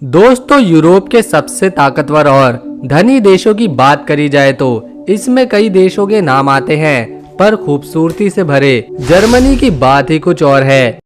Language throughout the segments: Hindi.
दोस्तों, यूरोप के सबसे ताकतवर और धनी देशों की बात करी जाए तो इसमें कई देशों के नाम आते हैं, पर खूबसूरती से भरे जर्मनी की बात ही कुछ और है।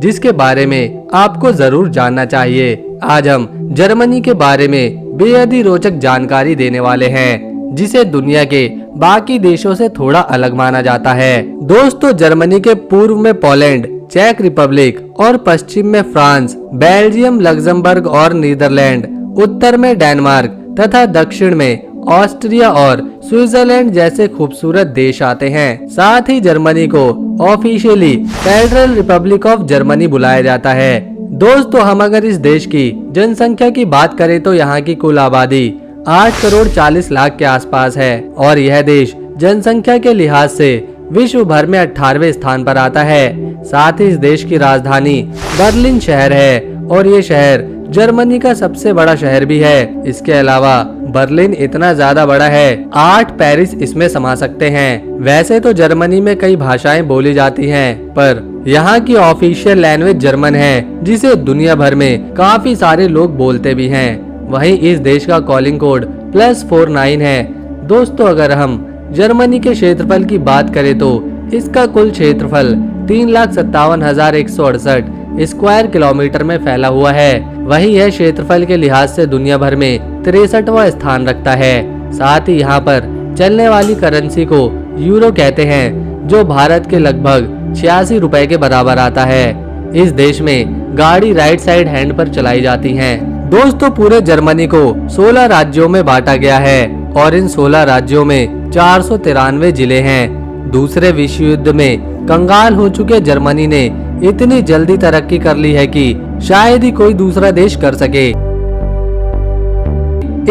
जिसके बारे में आपको जरूर जानना चाहिए। आज हम जर्मनी के बारे में बेहद ही रोचक जानकारी देने वाले हैं, जिसे दुनिया के बाकी देशों से थोड़ा अलग माना जाता है। दोस्तों, जर्मनी के पूर्व में पोलैंड, चेक रिपब्लिक और पश्चिम में फ्रांस, बेल्जियम, लग्जमबर्ग और नीदरलैंड, उत्तर में डेनमार्क तथा दक्षिण में ऑस्ट्रिया और स्विट्जरलैंड जैसे खूबसूरत देश आते हैं। साथ ही जर्मनी को officially federal Republic of Germany बुलाया जाता है। दोस्तों, हम अगर इस देश की जनसंख्या की बात करें तो यहाँ की कुल आबादी 8 करोड़ 40 लाख के आसपास है और यह देश जनसंख्या के लिहाज से विश्व भर में 18वें स्थान पर आता है। साथ ही इस देश की राजधानी बर्लिन शहर है और ये शहर जर्मनी का सबसे बड़ा शहर भी है। इसके अलावा बर्लिन इतना ज्यादा बड़ा है, 8 पेरिस इसमें समा सकते हैं। वैसे तो जर्मनी में कई भाषाएं बोली जाती हैं, पर यहाँ की ऑफिशियल लैंग्वेज जर्मन है, जिसे दुनिया भर में काफी सारे लोग बोलते भी हैं। वहीं इस देश का कॉलिंग कोड +49 है। दोस्तों, अगर हम जर्मनी के क्षेत्रफल की बात करें तो इसका कुल क्षेत्रफल 3,57,168 स्क्वायर किलोमीटर में फैला हुआ है। वहीं यह क्षेत्रफल के लिहाज से दुनिया भर में 63वां स्थान रखता है। साथ ही यहाँ पर चलने वाली करेंसी को यूरो कहते हैं, जो भारत के लगभग 86 रुपए के बराबर आता है। इस देश में गाड़ी राइट साइड हैंड पर चलाई जाती है। दोस्तों, पूरे जर्मनी को 16 राज्यों में बांटा गया है और इन 16 राज्यों में 493 जिले हैं। दूसरे विश्व युद्ध में कंगाल हो चुके जर्मनी ने इतनी जल्दी तरक्की कर ली है कि शायद ही कोई दूसरा देश कर सके।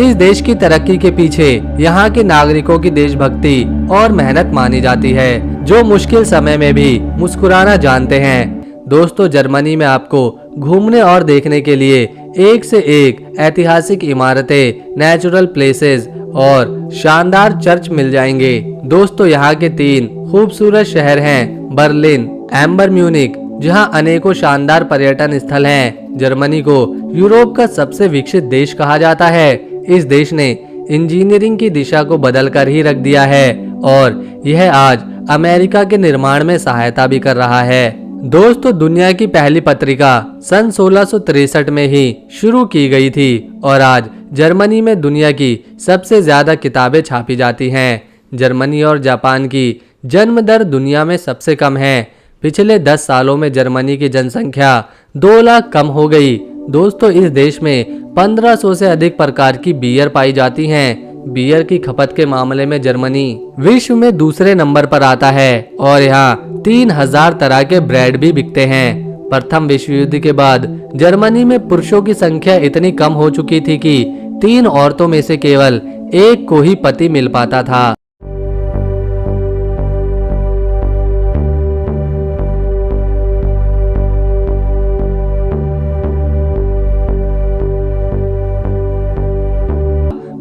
इस देश की तरक्की के पीछे यहाँ के नागरिकों की देशभक्ति और मेहनत मानी जाती है, जो मुश्किल समय में भी मुस्कुराना जानते हैं। दोस्तों, जर्मनी में आपको घूमने और देखने के लिए एक से एक ऐतिहासिक इमारतें, नेचुरल प्लेसेस और शानदार चर्च मिल जाएंगे। दोस्तों, यहाँ के 3 खूबसूरत शहर हैं, बर्लिन, एम्बर, म्यूनिक, जहाँ अनेकों शानदार पर्यटन स्थल हैं। जर्मनी को यूरोप का सबसे विकसित देश कहा जाता है। इस देश ने इंजीनियरिंग की दिशा को बदल कर ही रख दिया है और यह आज अमेरिका के निर्माण में सहायता भी कर रहा है। दोस्तों, दुनिया की पहली पत्रिका सन 1663 में ही शुरू की गई थी और आज जर्मनी में दुनिया की सबसे ज्यादा किताबें छापी जाती हैं। जर्मनी और जापान की जन्म दर दुनिया में सबसे कम है। पिछले 10 सालों में जर्मनी की जनसंख्या 2 लाख कम हो गई। दोस्तों, इस देश में 1500 से अधिक प्रकार की बियर पाई जाती हैं। बियर की खपत के मामले में जर्मनी विश्व में दूसरे नंबर पर आता है और यहाँ 3000 तरह के ब्रेड भी बिकते हैं। प्रथम विश्व युद्ध के बाद जर्मनी में पुरुषों की संख्या इतनी कम हो चुकी थी कि 3 औरतों में से केवल एक को ही पति मिल पाता था।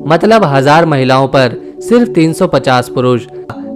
मतलब 1000 महिलाओं पर सिर्फ 350 पुरुष।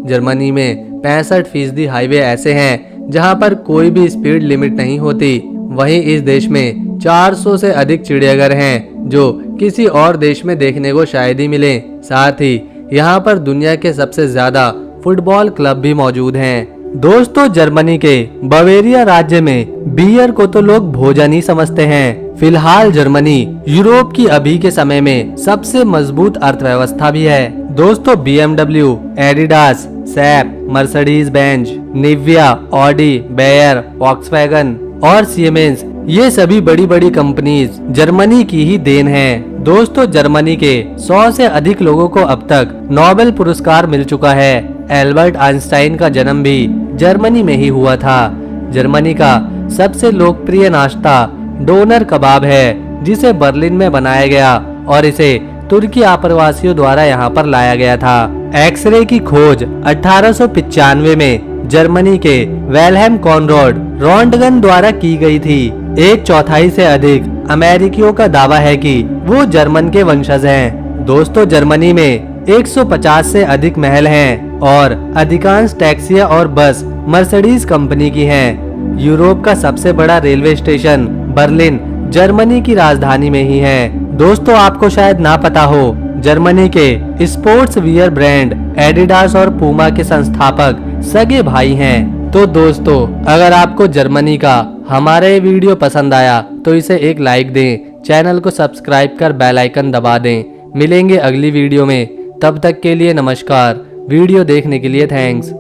जर्मनी में 65% हाईवे ऐसे हैं जहां पर कोई भी स्पीड लिमिट नहीं होती। वहीं इस देश में 400 से अधिक चिड़ियाघर हैं, जो किसी और देश में देखने को शायद ही मिले। साथ ही यहां पर दुनिया के सबसे ज्यादा फुटबॉल क्लब भी मौजूद हैं। दोस्तों, जर्मनी के बवेरिया राज्य में बियर को तो लोग भोजन ही समझते हैं। फिलहाल जर्मनी यूरोप की अभी के समय में सबसे मजबूत अर्थव्यवस्था भी है। दोस्तों, BMW, Adidas, SAP, Mercedes Benz, Nivea, Audi, Bayer, Volkswagen और सीमेंस, ये सभी बड़ी बड़ी कंपनीज जर्मनी की ही देन हैं। दोस्तों, जर्मनी के 100 से अधिक लोगों को अब तक नोबेल पुरस्कार मिल चुका है। एल्बर्ट आइंस्टाइन का जन्म भी जर्मनी में ही हुआ था। जर्मनी का सबसे लोकप्रिय नाश्ता डोनर कबाब है, जिसे बर्लिन में बनाया गया और इसे तुर्की आप्रवासियों द्वारा यहाँ पर लाया गया था। एक्सरे की खोज 1895 में जर्मनी के वेलहेम कॉनराड रोंटगन द्वारा की गई थी। 1/4 से अधिक अमेरिकियों का दावा है कि वो जर्मन के वंशज हैं। दोस्तों, जर्मनी में 150 से अधिक महल हैं और अधिकांश टैक्सियां और बस मर्सिडीज कंपनी की हैं। यूरोप का सबसे बड़ा रेलवे स्टेशन बर्लिन जर्मनी की राजधानी में ही है। दोस्तों आपको शायद ना पता हो, जर्मनी के स्पोर्ट्स वियर ब्रांड एडिडास और पूमा के संस्थापक सगे भाई हैं। तो दोस्तों अगर आपको जर्मनी का हमारा ये वीडियो पसंद आया तो इसे एक लाइक दें, चैनल को सब्सक्राइब कर बेल आइकन दबा दें। मिलेंगे अगली वीडियो में, तब तक के लिए नमस्कार। वीडियो देखने के लिए थैंक्स।